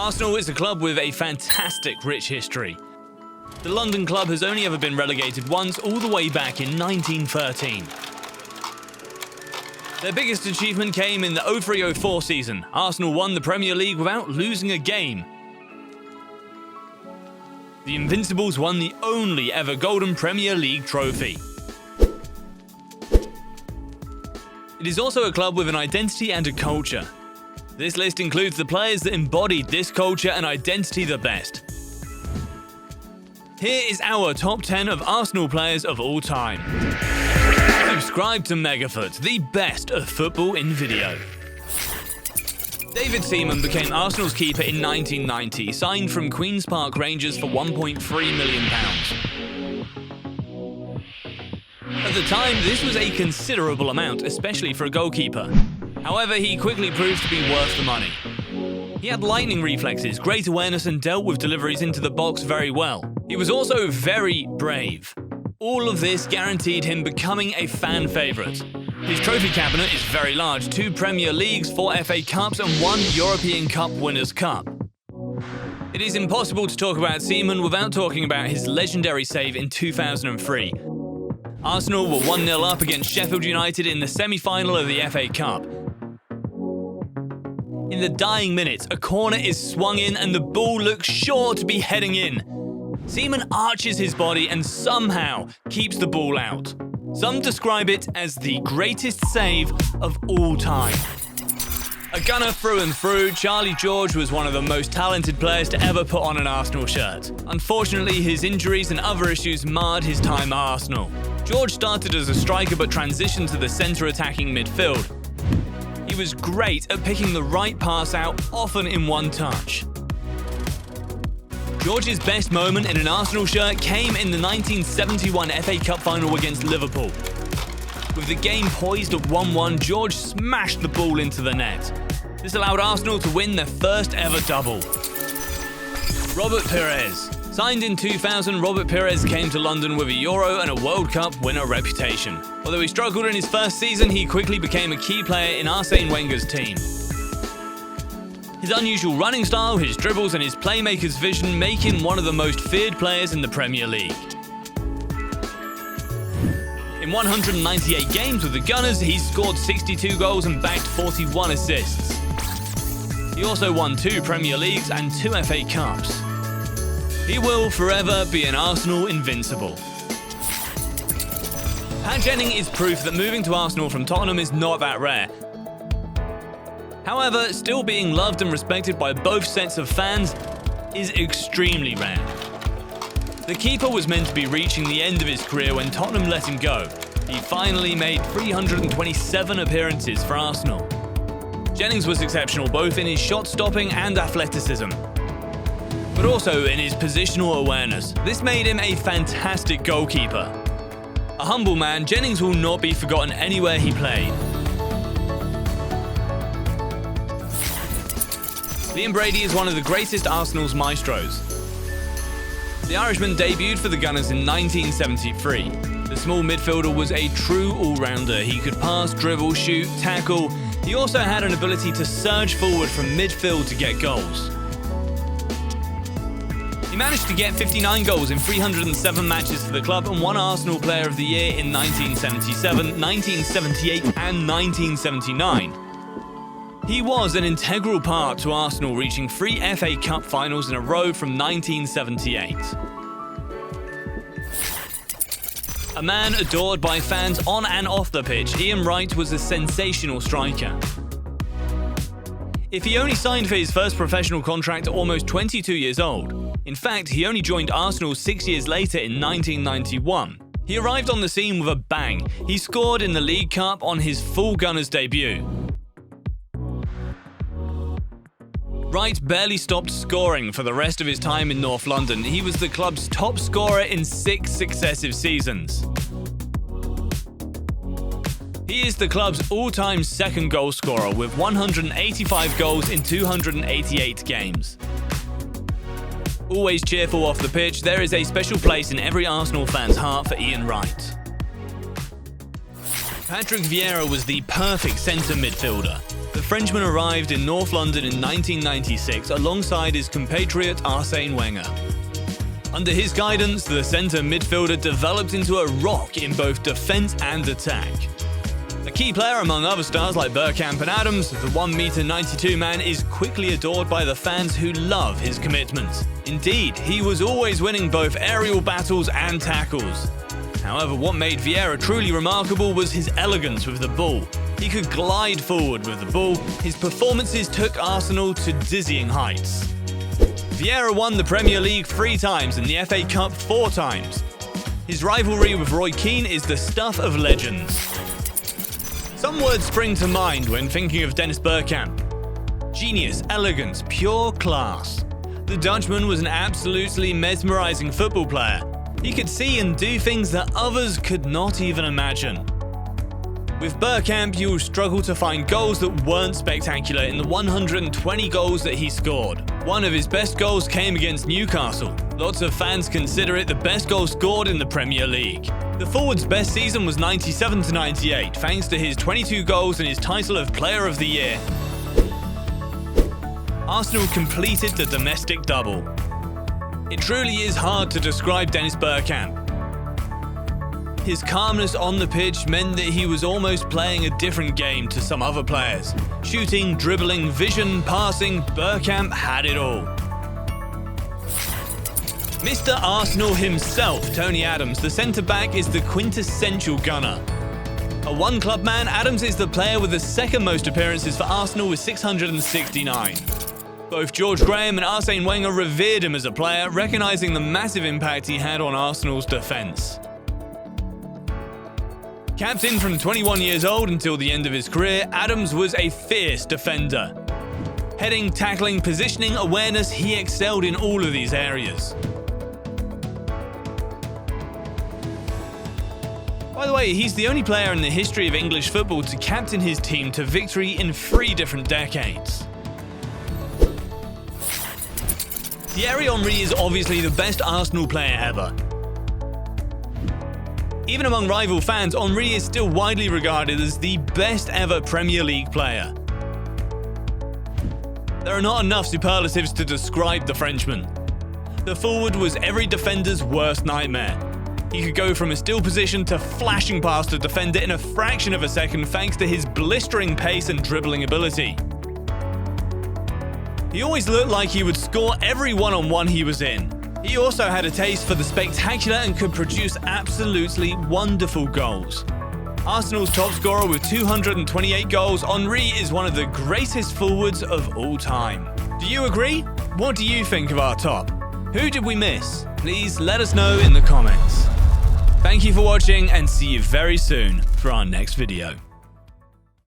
Arsenal is a club with a fantastic rich history. The London club has only ever been relegated once, all the way back in 1913. Their biggest achievement came in the 03-04 season. Arsenal won the Premier League without losing a game. The Invincibles won the only ever Golden Premier League trophy. It is also a club with an identity and a culture. This list includes the players that embodied this culture and identity the best. Here is our top 10 of Arsenal players of all time. Subscribe to Megafoot, the best of football in video. David Seaman became Arsenal's keeper in 1990, signed from Queen's Park Rangers for £1.3 million. At the time, this was a considerable amount, especially for a goalkeeper. However, he quickly proved to be worth the money. He had lightning reflexes, great awareness, and dealt with deliveries into the box very well. He was also very brave. All of this guaranteed him becoming a fan favourite. His trophy cabinet is very large: 2 Premier Leagues, 4 FA Cups, and 1 European Cup Winners' Cup. It is impossible to talk about Seaman without talking about his legendary save in 2003. Arsenal were 1-0 up against Sheffield United in the semi-final of the FA Cup. In the dying minutes, a corner is swung in and the ball looks sure to be heading in. Seaman arches his body and somehow keeps the ball out. Some describe it as the greatest save of all time. A gunner through and through, Charlie George was one of the most talented players to ever put on an Arsenal shirt. Unfortunately, his injuries and other issues marred his time at Arsenal. George started as a striker but transitioned to the centre attacking midfield. He was great at picking the right pass out, often in one touch. George's best moment in an Arsenal shirt came in the 1971 FA Cup final against Liverpool. With the game poised at 1-1, George smashed the ball into the net. This allowed Arsenal to win their first ever double. Robert Pirès. Signed in 2000, Robert Pirès came to London with a Euro and a World Cup winner reputation. Although he struggled in his first season, he quickly became a key player in Arsene Wenger's team. His unusual running style, his dribbles, and his playmaker's vision make him one of the most feared players in the Premier League. In 198 games with the Gunners, he's scored 62 goals and bagged 41 assists. He also won 2 Premier Leagues and 2 FA Cups. He will forever be an Arsenal invincible. Pat Jennings is proof that moving to Arsenal from Tottenham is not that rare. However, still being loved and respected by both sets of fans is extremely rare. The keeper was meant to be reaching the end of his career when Tottenham let him go. He finally made 327 appearances for Arsenal. Jennings was exceptional both in his shot stopping and athleticism, but also in his positional awareness. This made him a fantastic goalkeeper. A humble man, Jennings will not be forgotten anywhere he played. Liam Brady is one of the greatest Arsenal's maestros. The Irishman debuted for the Gunners in 1973. The small midfielder was a true all-rounder. He could pass, dribble, shoot, tackle. He also had an ability to surge forward from midfield to get goals. He managed to get 59 goals in 307 matches for the club and won Arsenal Player of the Year in 1977, 1978 and 1979. He was an integral part to Arsenal reaching 3 FA Cup finals in a row from 1978. A man adored by fans on and off the pitch, Ian Wright was a sensational striker. If he only signed for his first professional contract at almost 22 years old. In fact, he only joined Arsenal 6 years later in 1991. He arrived on the scene with a bang. He scored in the League Cup on his full Gunners debut. Wright barely stopped scoring for the rest of his time in North London. He was the club's top scorer in 6 successive seasons. He is the club's all-time second goal scorer with 185 goals in 288 games. Always cheerful off the pitch, there is a special place in every Arsenal fan's heart for Ian Wright. Patrick Vieira was the perfect centre midfielder. The Frenchman arrived in North London in 1996 alongside his compatriot Arsene Wenger. Under his guidance, the centre midfielder developed into a rock in both defence and attack. A key player among other stars like Bergkamp and Adams, the 1m92 man is quickly adored by the fans who love his commitment. Indeed, he was always winning both aerial battles and tackles. However, what made Vieira truly remarkable was his elegance with the ball. He could glide forward with the ball. His performances took Arsenal to dizzying heights. Vieira won the Premier League 3 times and the FA Cup 4 times. His rivalry with Roy Keane is the stuff of legends. Some words spring to mind when thinking of Dennis Bergkamp. Genius, elegance, pure class. The Dutchman was an absolutely mesmerizing football player. He could see and do things that others could not even imagine. With Bergkamp, you'll struggle to find goals that weren't spectacular in the 120 goals that he scored. One of his best goals came against Newcastle. Lots of fans consider it the best goal scored in the Premier League. The forward's best season was 97-98, thanks to his 22 goals and his title of Player of the Year. Arsenal completed the domestic double. It truly is hard to describe Dennis Bergkamp. His calmness on the pitch meant that he was almost playing a different game to some other players. Shooting, dribbling, vision, passing, Bergkamp had it all. Mr. Arsenal himself, Tony Adams, the centre-back, is the quintessential gunner. A one-club man, Adams is the player with the second most appearances for Arsenal with 669. Both George Graham and Arsene Wenger revered him as a player, recognising the massive impact he had on Arsenal's defence. Captain from 21 years old until the end of his career, Adams was a fierce defender. Heading, tackling, positioning, awareness, he excelled in all of these areas. By the way, he's the only player in the history of English football to captain his team to victory in 3 different decades. Thierry Henry is obviously the best Arsenal player ever. Even among rival fans, Henry is still widely regarded as the best ever Premier League player. There are not enough superlatives to describe the Frenchman. The forward was every defender's worst nightmare. He could go from a still position to flashing past a defender in a fraction of a second thanks to his blistering pace and dribbling ability. He always looked like he would score every one-on-one he was in. He also had a taste for the spectacular and could produce absolutely wonderful goals. Arsenal's top scorer with 228 goals, Henry is one of the greatest forwards of all time. Do you agree? What do you think of our top? Who did we miss? Please let us know in the comments. Thank you for watching and see you very soon for our next video.